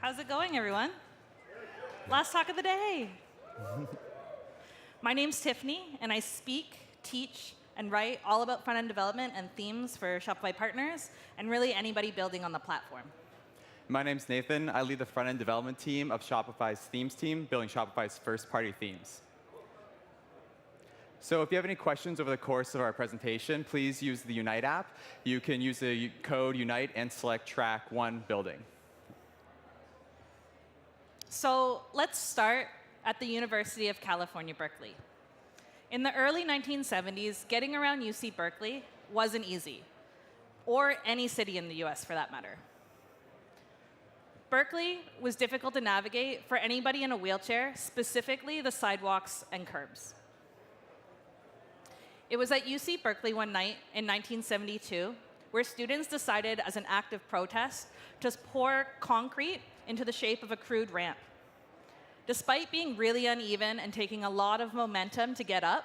How's it going, everyone? Last talk of the day. My name's Tiffany, and I speak, teach, and write all about front-end development and themes for Shopify partners, and really anybody building on the platform. My name's Nathan. I lead the front-end development team of Shopify's themes team, building Shopify's first-party themes. So if you have any questions over the course of our presentation, please use the Unite app. You can use the code Unite and select track 1 building. So let's start at the University of California, Berkeley. In the early 1970s, getting around UC Berkeley wasn't easy, or any city in the US for that matter. Berkeley was difficult to navigate for anybody in a wheelchair, specifically the sidewalks and curbs. It was at UC Berkeley one night in 1972 where students decided as an act of protest to pour concrete into the shape of a crude ramp. Despite being really uneven and taking a lot of momentum to get up,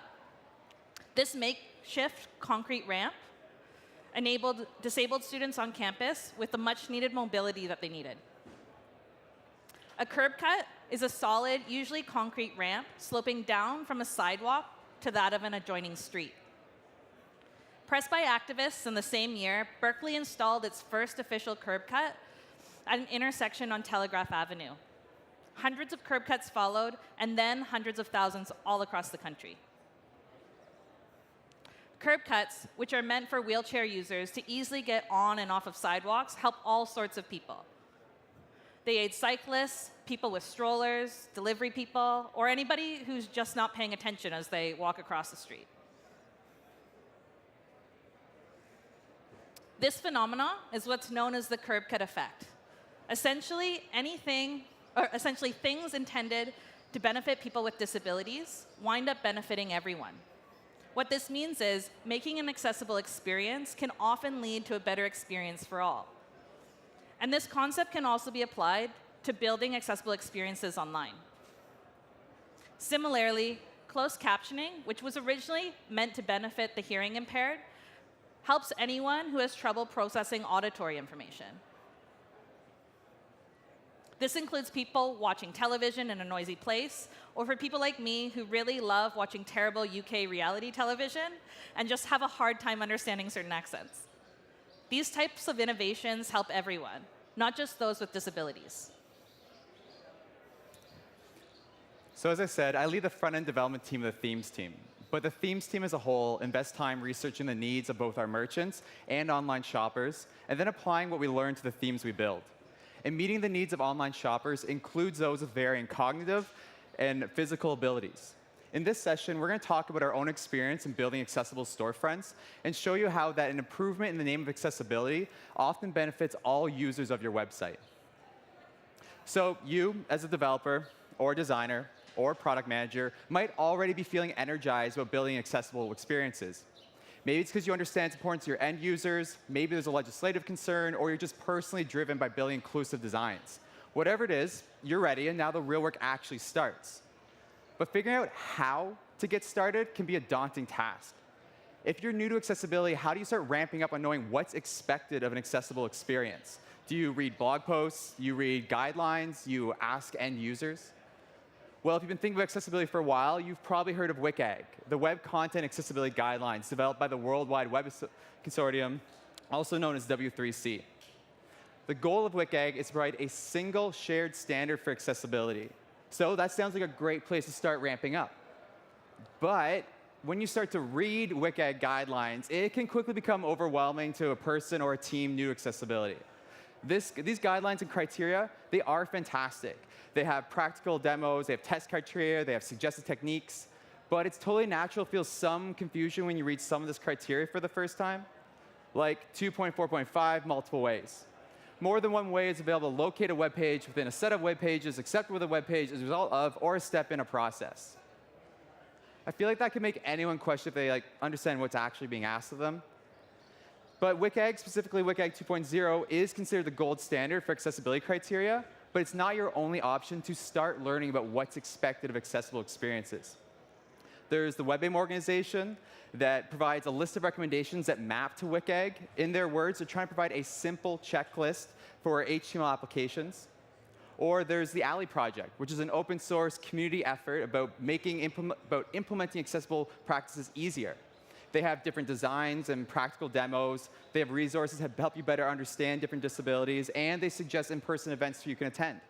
this makeshift concrete ramp enabled disabled students on campus with the much-needed mobility that they needed. A curb cut is a solid, usually concrete ramp sloping down from a sidewalk to that of an adjoining street. Pressed by activists in the same year, Berkeley installed its first official curb cut at an intersection on Telegraph Avenue. Hundreds of curb cuts followed, and then hundreds of thousands all across the country. Curb cuts, which are meant for wheelchair users to easily get on and off of sidewalks, help all sorts of people. They aid cyclists, people with strollers, delivery people, or anybody who's just not paying attention as they walk across the street. This phenomenon is what's known as the curb cut effect. Essentially, things intended to benefit people with disabilities wind up benefiting everyone. What this means is making an accessible experience can often lead to a better experience for all. And this concept can also be applied to building accessible experiences online. Similarly, closed captioning, which was originally meant to benefit the hearing impaired, helps anyone who has trouble processing auditory information. This includes people watching television in a noisy place, or for people like me who really love watching terrible UK reality television and just have a hard time understanding certain accents. These types of innovations help everyone, not just those with disabilities. So as I said, I lead the front-end development team of the themes team. But the themes team as a whole invests time researching the needs of both our merchants and online shoppers, and then applying what we learn to the themes we build. And meeting the needs of online shoppers includes those with varying cognitive and physical abilities. In this session, we're going to talk about our own experience in building accessible storefronts and show you how that an improvement in the name of accessibility often benefits all users of your website. So you, as a developer or designer or product manager, might already be feeling energized about building accessible experiences. Maybe it's because you understand its importance to your end users, maybe there's a legislative concern, or you're just personally driven by building inclusive designs. Whatever it is, you're ready, and now the real work actually starts. But figuring out how to get started can be a daunting task. If you're new to accessibility, how do you start ramping up on knowing what's expected of an accessible experience? Do you read blog posts? You read guidelines? You ask end users? Well, if you've been thinking about accessibility for a while, you've probably heard of WCAG, the Web Content Accessibility Guidelines developed by the World Wide Web Consortium, also known as W3C. The goal of WCAG is to provide a single shared standard for accessibility. So that sounds like a great place to start ramping up. But when you start to read WCAG guidelines, it can quickly become overwhelming to a person or a team new to accessibility. These guidelines and criteria, they are fantastic. They have practical demos, they have test criteria, they have suggested techniques, but it's totally natural to feel some confusion when you read some of this criteria for the first time, like 2.4.5 multiple ways. More than one way is available to locate a web page within a set of web pages, except with a web page as a result of or a step in a process. I feel like that could make anyone question if they understand what's actually being asked of them. But WCAG, specifically WCAG 2.0, is considered the gold standard for accessibility criteria, but it's not your only option to start learning about what's expected of accessible experiences. There's the WebAIM organization that provides a list of recommendations that map to WCAG. In their words, they're trying to provide a simple checklist for HTML applications. Or there's the ALI project, which is an open source community effort about implementing accessible practices easier. They have different designs and practical demos. They have resources that help you better understand different disabilities, and they suggest in-person events you can attend.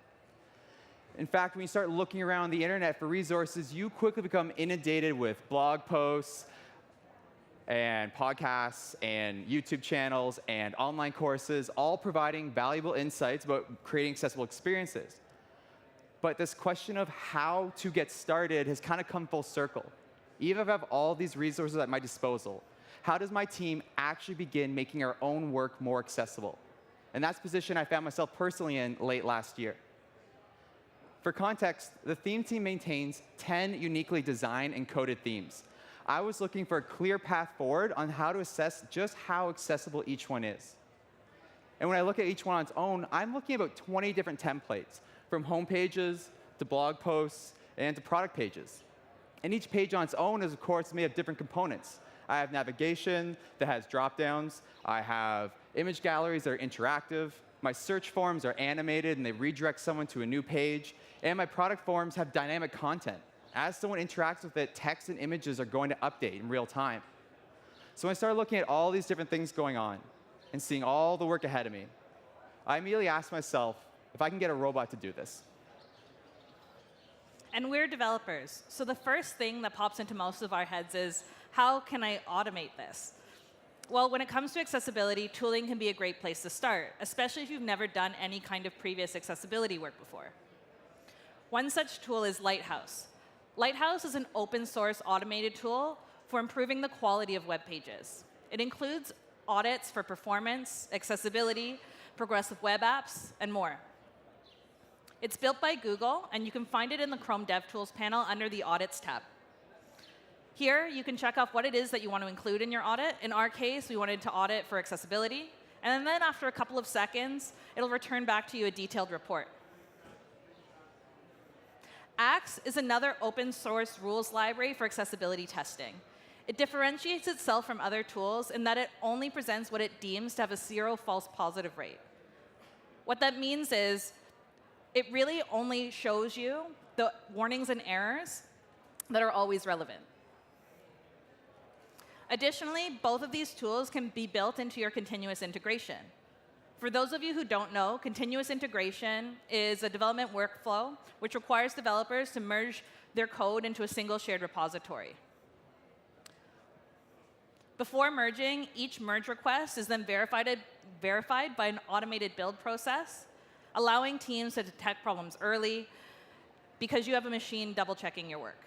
In fact, when you start looking around the internet for resources, you quickly become inundated with blog posts and podcasts and YouTube channels and online courses, all providing valuable insights about creating accessible experiences. But this question of how to get started has kind of come full circle. Even if I have all these resources at my disposal, how does my team actually begin making our own work more accessible? And that's the position I found myself personally in late last year. For context, the theme team maintains 10 uniquely designed and coded themes. I was looking for a clear path forward on how to assess just how accessible each one is. And when I look at each one on its own, I'm looking at about 20 different templates, from home pages to blog posts and to product pages. And each page on its own is, of course, made of different components. I have navigation that has drop-downs. I have image galleries that are interactive. My search forms are animated, and they redirect someone to a new page. And my product forms have dynamic content. As someone interacts with it, text and images are going to update in real time. So when I started looking at all these different things going on and seeing all the work ahead of me, I immediately asked myself if I can get a robot to do this. And we're developers, so the first thing that pops into most of our heads is, how can I automate this? Well, when it comes to accessibility, tooling can be a great place to start, especially if you've never done any kind of previous accessibility work before. One such tool is Lighthouse. Lighthouse is an open source automated tool for improving the quality of web pages. It includes audits for performance, accessibility, progressive web apps, and more. It's built by Google, and you can find it in the Chrome DevTools panel under the Audits tab. Here, you can check off what it is that you want to include in your audit. In our case, we wanted to audit for accessibility. And then after a couple of seconds, it'll return back to you a detailed report. Axe is another open source rules library for accessibility testing. It differentiates itself from other tools in that it only presents what it deems to have a 0 false positive rate. What that means is it really only shows you the warnings and errors that are always relevant. Additionally, both of these tools can be built into your continuous integration. For those of you who don't know, continuous integration is a development workflow which requires developers to merge their code into a single shared repository. Before merging, each merge request is then verified by an automated build process, allowing teams to detect problems early because you have a machine double-checking your work.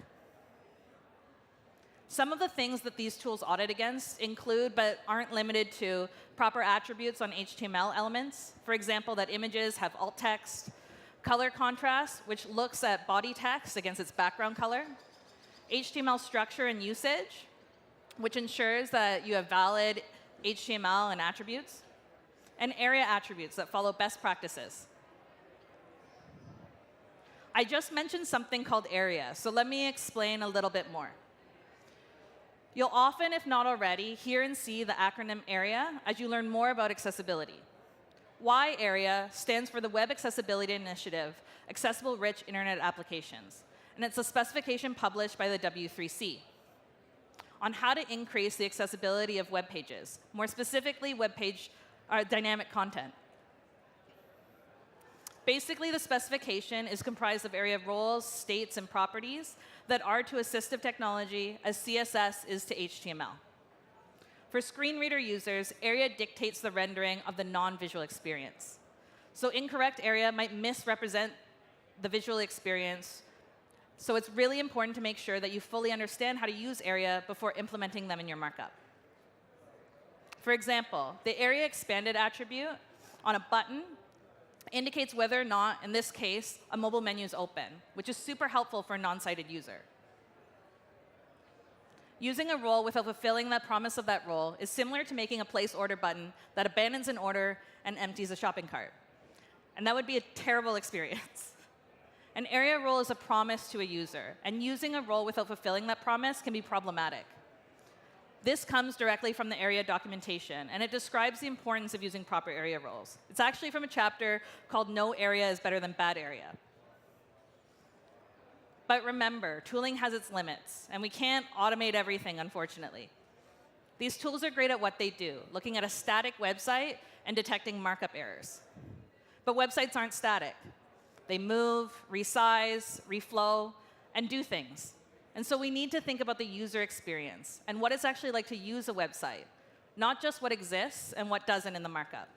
Some of the things that these tools audit against include, but aren't limited to, proper attributes on HTML elements. For example, that images have alt text, color contrast, which looks at body text against its background color, HTML structure and usage, which ensures that you have valid HTML and attributes, and ARIA attributes that follow best practices. I just mentioned something called ARIA, so let me explain a little bit more. You'll often, if not already, hear and see the acronym ARIA as you learn more about accessibility. Why ARIA stands for the Web Accessibility Initiative, Accessible Rich Internet Applications, and it's a specification published by the W3C on how to increase the accessibility of web pages, more specifically web page dynamic content. Basically, the specification is comprised of ARIA roles, states, and properties that are to assistive technology as CSS is to HTML. For screen reader users, ARIA dictates the rendering of the non-visual experience. So incorrect ARIA might misrepresent the visual experience. So it's really important to make sure that you fully understand how to use ARIA before implementing them in your markup. For example, the ARIA expanded attribute on a button indicates whether or not, in this case, a mobile menu is open, which is super helpful for a non-sighted user. Using a role without fulfilling that promise of that role is similar to making a place order button that abandons an order and empties a shopping cart. And that would be a terrible experience. An ARIA role is a promise to a user, and using a role without fulfilling that promise can be problematic. This comes directly from the ARIA documentation, and it describes the importance of using proper ARIA roles. It's actually from a chapter called No ARIA is Better Than Bad ARIA. But remember, tooling has its limits, and we can't automate everything, unfortunately. These tools are great at what they do, looking at a static website and detecting markup errors. But websites aren't static. They move, resize, reflow, and do things. And so we need to think about the user experience and what it's actually like to use a website, not just what exists and what doesn't in the markup.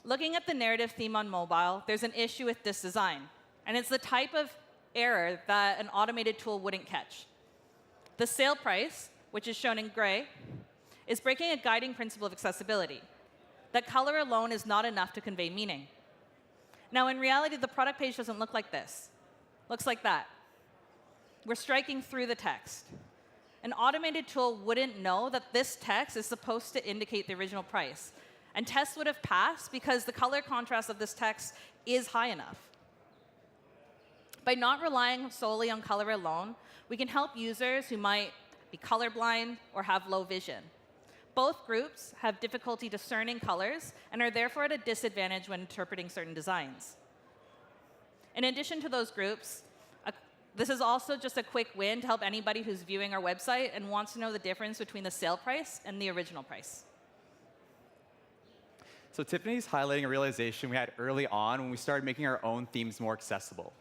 Looking at the narrative theme on mobile, there's an issue with this design. And it's the type of error that an automated tool wouldn't catch. The sale price, which is shown in gray, is breaking a guiding principle of accessibility, that color alone is not enough to convey meaning. Now, in reality, the product page doesn't look like this. It looks like that. We're striking through the text. An automated tool wouldn't know that this text is supposed to indicate the original price. And tests would have passed because the color contrast of this text is high enough. By not relying solely on color alone, we can help users who might be colorblind or have low vision. Both groups have difficulty discerning colors and are therefore at a disadvantage when interpreting certain designs. In addition to those groups, this is also just a quick win to help anybody who's viewing our website and wants to know the difference between the sale price and the original price. So Tiffany's highlighting a realization we had early on when we started making our own themes more accessible.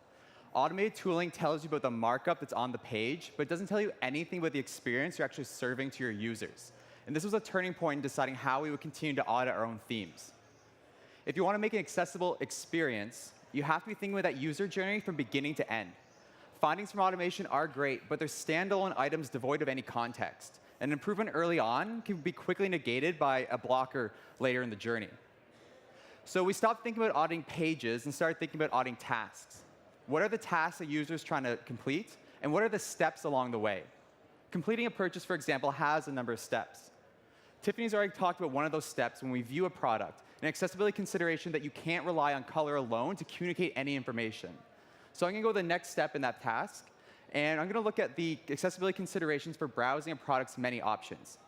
Automated tooling tells you about the markup that's on the page, but it doesn't tell you anything about the experience you're actually serving to your users. And this was a turning point in deciding how we would continue to audit our own themes. If you want to make an accessible experience, you have to be thinking about that user journey from beginning to end. Findings from automation are great, but they're standalone items devoid of any context. An improvement early on can be quickly negated by a blocker later in the journey. So we stopped thinking about auditing pages and started thinking about auditing tasks. What are the tasks a user is trying to complete, and what are the steps along the way? Completing a purchase, for example, has a number of steps. Tiffany's already talked about one of those steps when we view a product, an accessibility consideration that you can't rely on color alone to communicate any information. So I'm going to go to the next step in that task, and I'm going to look at the accessibility considerations for browsing a product's many options.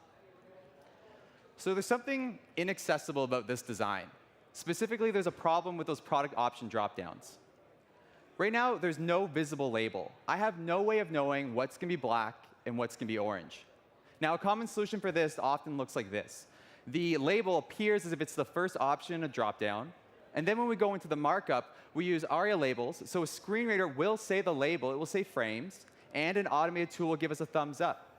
So there's something inaccessible about this design. Specifically, there's a problem with those product option dropdowns. Right now, there's no visible label. I have no way of knowing what's going to be black and what's going to be orange. Now, a common solution for this often looks like this. The label appears as if it's the first option in a dropdown, and then when we go into the markup, we use ARIA labels, so a screen reader will say the label, it will say frames, and an automated tool will give us a thumbs up.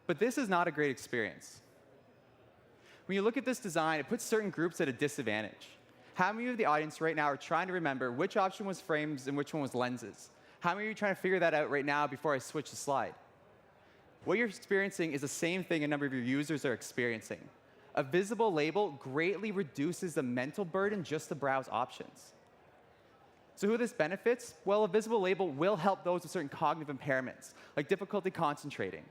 But this is not a great experience. When you look at this design, it puts certain groups at a disadvantage. How many of the audience right now are trying to remember which option was frames and which one was lenses? How many of you are trying to figure that out right now before I switch the slide? What you're experiencing is the same thing a number of your users are experiencing. A visible label greatly reduces the mental burden just to browse options. So who this benefits? Well, a visible label will help those with certain cognitive impairments, like difficulty concentrating.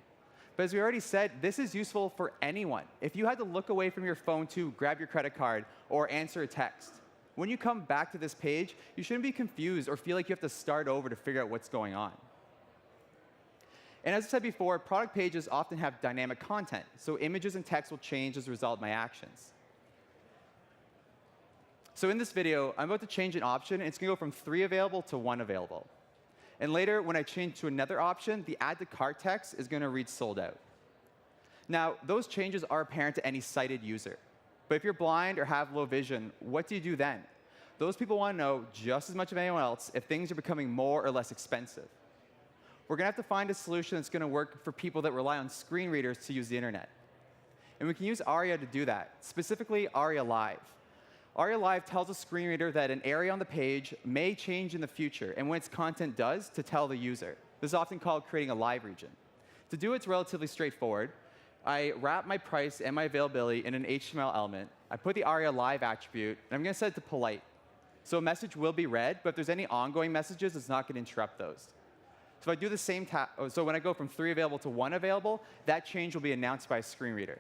But as we already said, this is useful for anyone. If you had to look away from your phone to grab your credit card or answer a text, when you come back to this page, you shouldn't be confused or feel like you have to start over to figure out what's going on. And as I said before, product pages often have dynamic content, so images and text will change as a result of my actions. So in this video, I'm about to change an option, and it's going to go from 3 available to 1 available. And later, when I change to another option, the add to cart text is going to read sold out. Now, those changes are apparent to any sighted user. But if you're blind or have low vision, what do you do then? Those people want to know, just as much as anyone else, if things are becoming more or less expensive. We're going to have to find a solution that's going to work for people that rely on screen readers to use the internet. And we can use ARIA to do that, specifically ARIA Live. ARIA Live tells a screen reader that an area on the page may change in the future, and when its content does, to tell the user. This is often called creating a live region. To do it, it's relatively straightforward. I wrap my price and my availability in an HTML element. I put the ARIA Live attribute, and I'm going to set it to polite. So a message will be read, but if there's any ongoing messages, it's not going to interrupt those. So if I do the same so when I go from 3 available to 1 available, that change will be announced by a screen reader.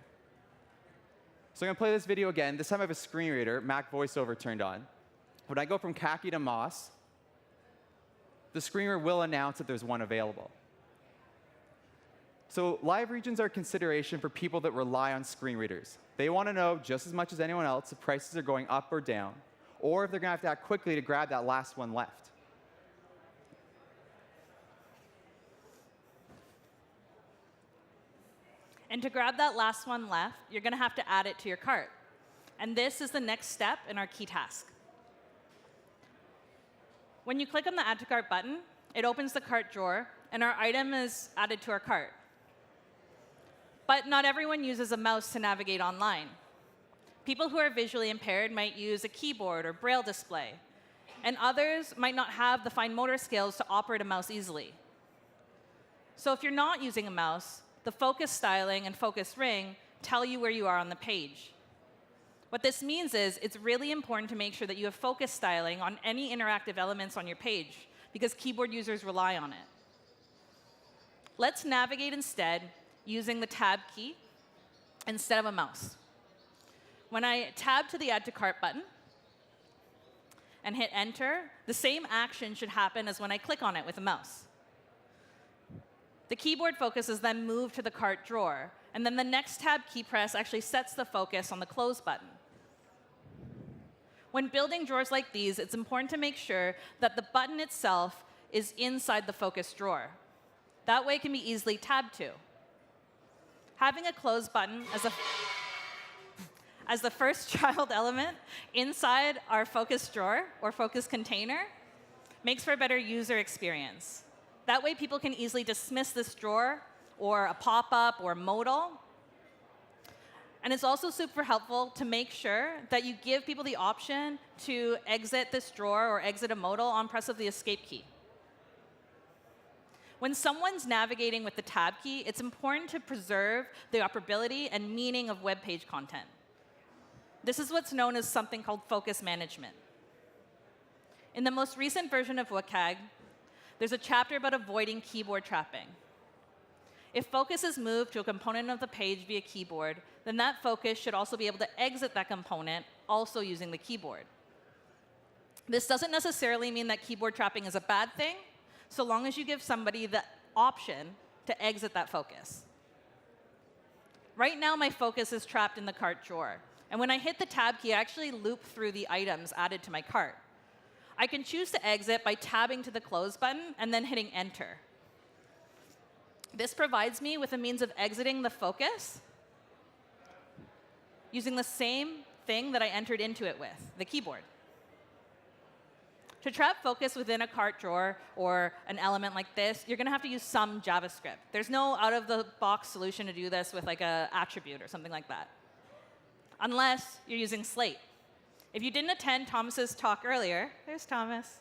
So I'm going to play this video again. This time I have a screen reader, Mac voiceover turned on. When I go from khaki to moss, the screen reader will announce that there's 1 available. So live regions are a consideration for people that rely on screen readers. They want to know just as much as anyone else if prices are going up or down, or if they're going to have to act quickly to grab that last one left. And to grab that last one left, you're going to have to add it to your cart. And this is the next step in our key task. When you click on the Add to Cart button, it opens the cart drawer, and our item is added to our cart. But not everyone uses a mouse to navigate online. People who are visually impaired might use a keyboard or braille display, and others might not have the fine motor skills to operate a mouse easily. So if you're not using a mouse, the focus styling and focus ring tell you where you are on the page. What this means is it's really important to make sure that you have focus styling on any interactive elements on your page, because keyboard users rely on it. Let's navigate instead using the Tab key instead of a mouse. When I tab to the Add to Cart button and hit Enter, the same action should happen as when I click on it with a mouse. The keyboard focus is then moved to the cart drawer, and then the next Tab key press actually sets the focus on the Close button. When building drawers like these, it's important to make sure that the button itself is inside the focus drawer. That way it can be easily tabbed to. Having a Close button as the first child element inside our focus drawer or focus container makes for a better user experience. That way people can easily dismiss this drawer or a pop-up or modal. And it's also super helpful to make sure that you give people the option to exit this drawer or exit a modal on press of the Escape key. When someone's navigating with the Tab key, it's important to preserve the operability and meaning of web page content. This is what's known as something called focus management. In the most recent version of WCAG, there's a chapter about avoiding keyboard trapping. If focus is moved to a component of the page via keyboard, then that focus should also be able to exit that component, also using the keyboard. This doesn't necessarily mean that keyboard trapping is a bad thing, so long as you give somebody the option to exit that focus. Right now, my focus is trapped in the cart drawer. And when I hit the Tab key, I actually loop through the items added to my cart. I can choose to exit by tabbing to the Close button and then hitting Enter. This provides me with a means of exiting the focus using the same thing that I entered into it with, the keyboard. To trap focus within a cart drawer or an element like this, you're going to have to use some JavaScript. There's no out-of-the-box solution to do this with like an attribute or something like that, unless you're using Slate. If you didn't attend Thomas's talk earlier, there's Thomas.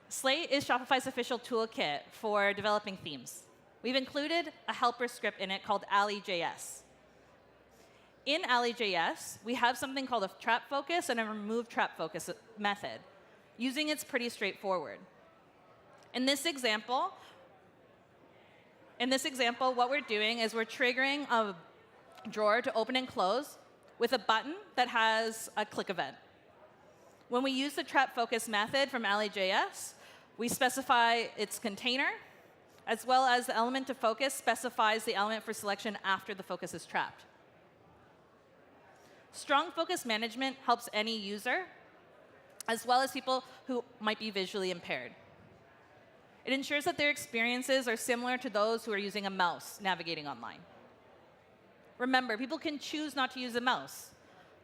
Slate is Shopify's official toolkit for developing themes. We've included a helper script in it called Ali.js. In Ali.js, we have something called a trap focus and a remove trap focus method. Using it's pretty straightforward. In this example, what we're doing is we're triggering a drawer to open and close with a button that has a click event. When we use the trap focus method from Ali.js, we specify its container, as well as the element to focus specifies the element for selection after the focus is trapped. Strong focus management helps any user, as well as people who might be visually impaired. It ensures that their experiences are similar to those who are using a mouse navigating online. Remember, people can choose not to use a mouse.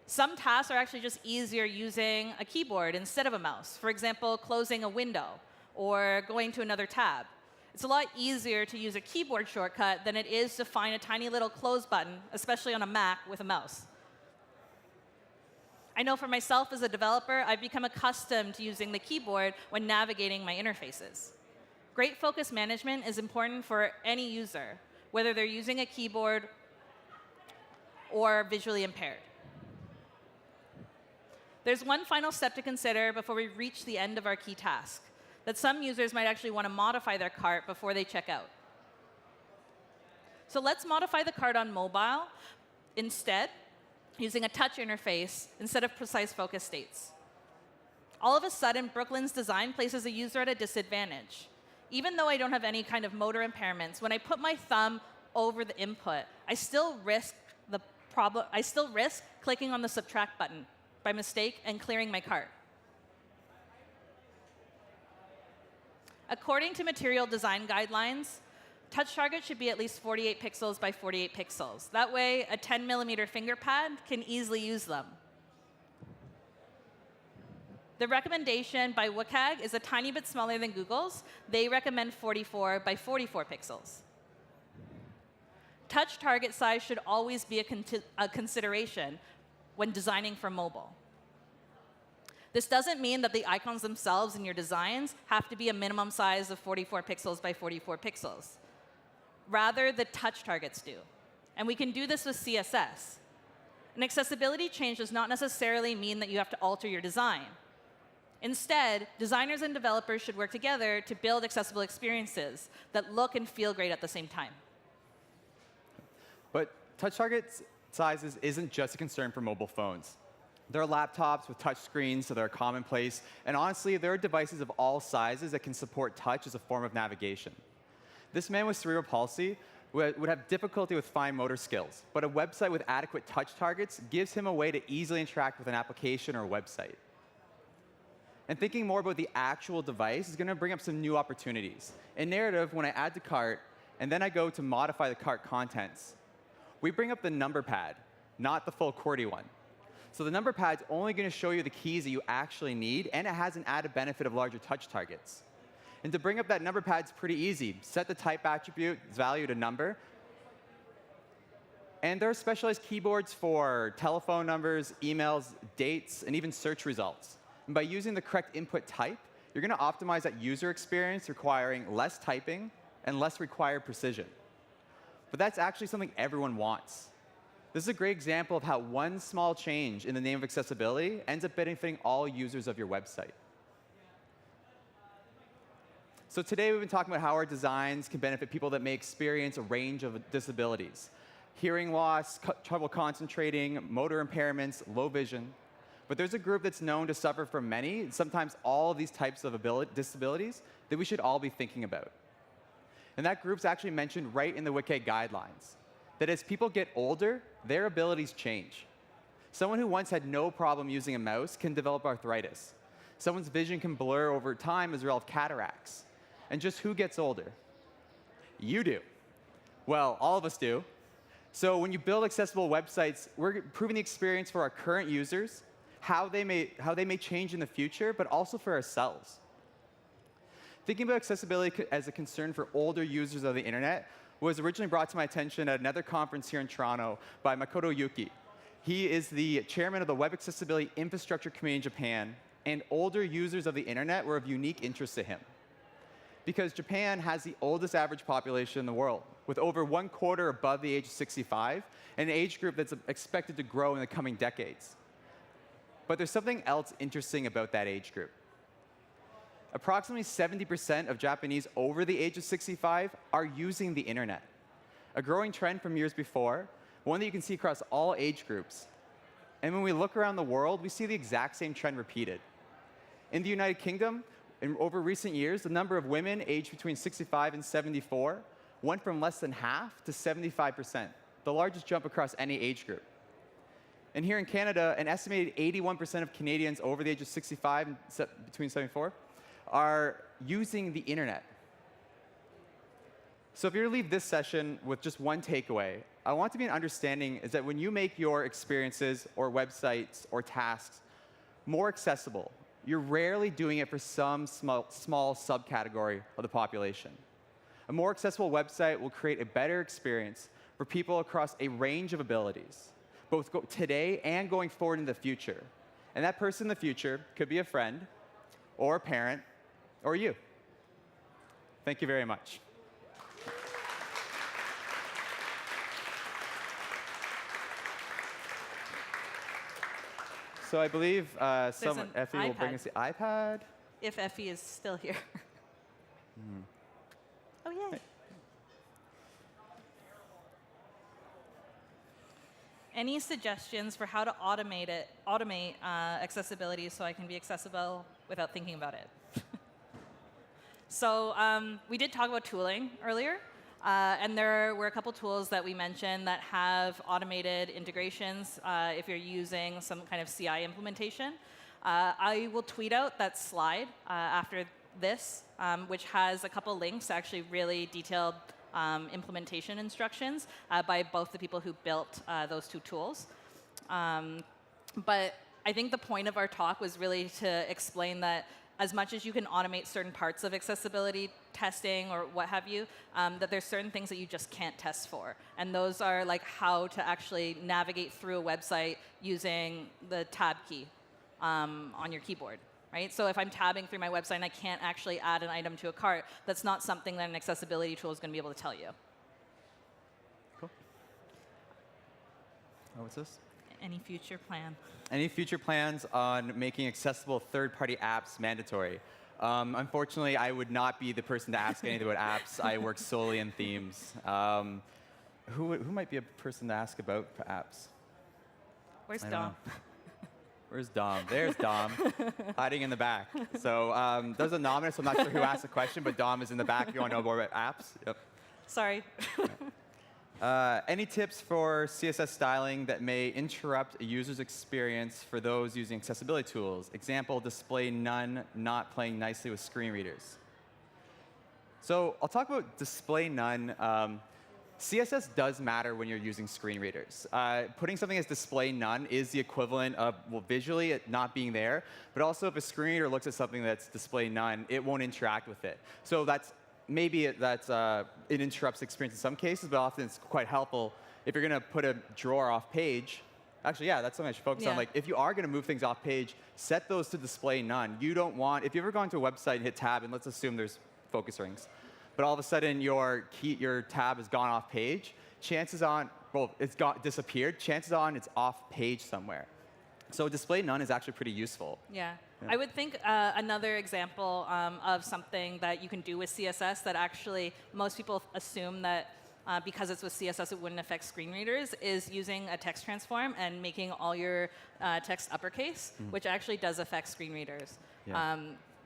Some tasks are actually just easier using a keyboard instead of a mouse. For example, closing a window or going to another tab. It's a lot easier to use a keyboard shortcut than it is to find a tiny little close button, especially on a Mac with a mouse. I know for myself as a developer, I've become accustomed to using the keyboard when navigating my interfaces. Great focus management is important for any user, whether they're using a keyboard or visually impaired. There's one final step to consider before we reach the end of our key task, that some users might actually want to modify their cart before they check out. So let's modify the cart on mobile instead, using a touch interface instead of precise focus states. All of a sudden, Brooklyn's design places a user at a disadvantage. Even though I don't have any kind of motor impairments, when I put my thumb over the input, I still risk clicking on the subtract button by mistake and clearing my cart. According to material design guidelines, touch targets should be at least 48 pixels by 48 pixels. That way, a 10mm finger pad can easily use them. The recommendation by WCAG is a tiny bit smaller than Google's. They recommend 44 by 44 pixels. Touch target size should always be a consideration when designing for mobile. This doesn't mean that the icons themselves in your designs have to be a minimum size of 44 pixels by 44 pixels. Rather, the touch targets do. And we can do this with CSS. An accessibility change does not necessarily mean that you have to alter your design. Instead, designers and developers should work together to build accessible experiences that look and feel great at the same time. But touch target sizes isn't just a concern for mobile phones. There are laptops with touch screens, so they're commonplace. And honestly, there are devices of all sizes that can support touch as a form of navigation. This man with cerebral palsy would have difficulty with fine motor skills, but a website with adequate touch targets gives him a way to easily interact with an application or a website. And thinking more about the actual device is going to bring up some new opportunities. In narrative, when I add to cart, and then I go to modify the cart contents, we bring up the number pad, not the full QWERTY one. So the number pad's only going to show you the keys that you actually need, and it has an added benefit of larger touch targets. And to bring up that number pad's pretty easy. Set the type attribute, its value to number. And there are specialized keyboards for telephone numbers, emails, dates, and even search results. And by using the correct input type, you're going to optimize that user experience, requiring less typing and less required precision. But that's actually something everyone wants. This is a great example of how one small change in the name of accessibility ends up benefiting all users of your website. So today we've been talking about how our designs can benefit people that may experience a range of disabilities. Hearing loss, trouble concentrating, motor impairments, low vision. But there's a group that's known to suffer from many, sometimes all of these types of disabilities that we should all be thinking about. And that group's actually mentioned right in the WCAG guidelines. That as people get older, their abilities change. Someone who once had no problem using a mouse can develop arthritis. Someone's vision can blur over time as a result of cataracts. And just who gets older? You do. Well, all of us do. So when you build accessible websites, we're improving the experience for our current users, how they may change in the future, but also for ourselves. Thinking about accessibility as a concern for older users of the internet was originally brought to my attention at another conference here in Toronto by Makoto Yuki. He is the chairman of the Web Accessibility Infrastructure Committee in Japan, and older users of the internet were of unique interest to him. Because Japan has the oldest average population in the world, with over 1/4 above the age of 65, and an age group that's expected to grow in the coming decades. But there's something else interesting about that age group. Approximately 70% of Japanese over the age of 65 are using the internet. A growing trend from years before, one that you can see across all age groups. And when we look around the world, we see the exact same trend repeated. In the United Kingdom, over recent years, the number of women aged between 65 and 74 went from less than half to 75%, the largest jump across any age group. And here in Canada, an estimated 81% of Canadians over the age of 65 and between 74 are using the internet. So if you were to leave this session with just one takeaway, I want to be an understanding is that when you make your experiences or websites or tasks more accessible, you're rarely doing it for some small subcategory of the population. A more accessible website will create a better experience for people across a range of abilities, both today and going forward in the future. And that person in the future could be a friend, or a parent, or you. Thank you very much. So I believe Effie will bring us the iPad. If Effie is still here. Oh, yay. Any suggestions for how to automate accessibility so I can be accessible without thinking about it? So we did talk about tooling earlier, and there were a couple tools that we mentioned that have automated integrations if you're using some kind of CI implementation. I will tweet out that slide after this, which has a couple links, actually really detailed implementation instructions by both the people who built those two tools. But I think the point of our talk was really to explain that as much as you can automate certain parts of accessibility testing or what have you, that there's certain things that you just can't test for. And those are like how to actually navigate through a website using the tab key on your keyboard. Right? So if I'm tabbing through my website and I can't actually add an item to a cart, that's not something that an accessibility tool is going to be able to tell you. Cool. Oh, what's this? Any future plan? Any future plans on making accessible third-party apps mandatory? Unfortunately, I would not be the person to ask anything about apps. I work solely in themes. Who might be a person to ask about apps? Where's Dom? Where's Dom? There's Dom, hiding in the back. So there's anonymous. I'm not sure who asked the question, but Dom is in the back if you want to know more about apps. Yep. Sorry. Any tips for CSS styling that may interrupt a user's experience for those using accessibility tools? Example, display none, not playing nicely with screen readers. So I'll talk about display none. CSS does matter when you're using screen readers. Putting something as display none is the equivalent of, well, visually it not being there, but also if a screen reader looks at something that's display none, it won't interact with it. So that's maybe it interrupts experience in some cases, but often it's quite helpful if you're going to put a drawer off page. Actually, yeah, that's something I should focus on. Like, if you are going to move things off page, set those to display none. You don't want, if you've ever gone to a website and hit tab, and let's assume there's focus rings, but all of a sudden your tab has gone off page, chances on, well, it's disappeared, chances on it's off page somewhere. So display none is actually pretty useful. Yeah. I would think another example of something that you can do with CSS that actually most people assume that because it's with CSS it wouldn't affect screen readers is using a text transform and making all your text uppercase, which actually does affect screen readers. Yeah.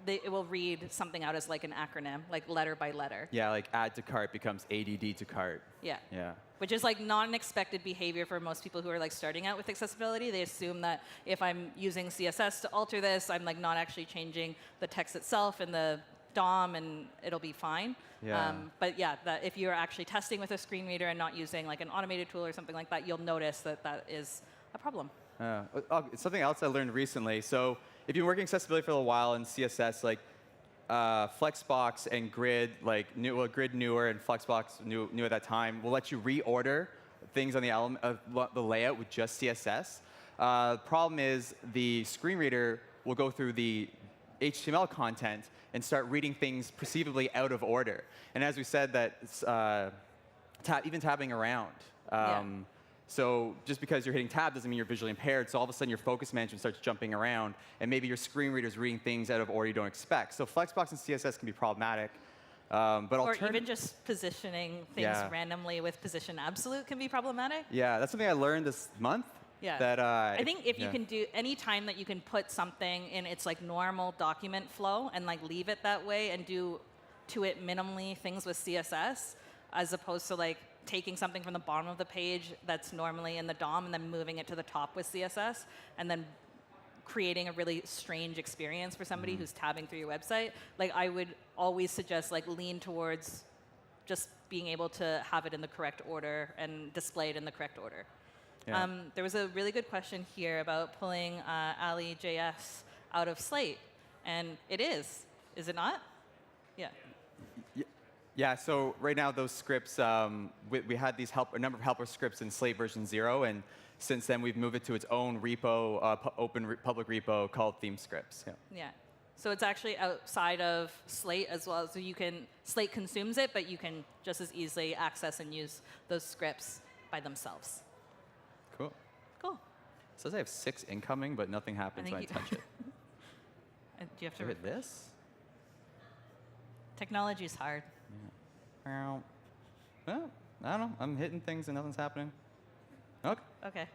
It will read something out as like an acronym, like letter by letter. Yeah, like add to cart becomes ADD to cart. Yeah. Yeah. Which is like not an expected behavior for most people who are like starting out with accessibility. They assume that if I'm using CSS to alter this, I'm like not actually changing the text itself in the DOM and it'll be fine. Yeah. But yeah, that if you're actually testing with a screen reader and not using like an automated tool or something like that, you'll notice that that is a problem. Something else I learned recently. So if you've been working accessibility for a while in CSS, like Flexbox and Grid, like Grid newer and Flexbox new at that time, will let you reorder things on the element of the layout with just CSS. Problem is the screen reader will go through the HTML content and start reading things perceivably out of order. And as we said, that even tabbing around. So just because you're hitting tab doesn't mean you're visually impaired. So all of a sudden your focus management starts jumping around, and maybe your screen reader is reading things out of order you don't expect. So Flexbox and CSS can be problematic. Or even just positioning things randomly with position absolute can be problematic. Yeah, that's something I learned this month. Yeah. That, I think if you can do, any time that you can put something in its like normal document flow and like leave it that way and do to it minimally things with CSS, as opposed to like taking something from the bottom of the page that's normally in the DOM and then moving it to the top with CSS and then creating a really strange experience for somebody who's tabbing through your website. Like I would always suggest like lean towards just being able to have it in the correct order and display it in the correct order. Yeah. There was a really good question here about pulling Ali.js out of Slate, and it is it not? Yeah. Yeah, so right now those scripts, we had a number of helper scripts in Slate version 0, and since then we've moved it to its own repo, public repo called theme scripts. Yeah. So it's actually outside of Slate as well. So Slate consumes it, but you can just as easily access and use those scripts by themselves. Cool. Cool. It says I have 6 incoming, but nothing happens when I touch it. Do you have to hit this? Technology's hard. Yeah. Well, I don't know. I'm hitting things and nothing's happening. Okay. Okay.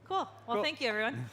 Cool. Well, thank you, everyone.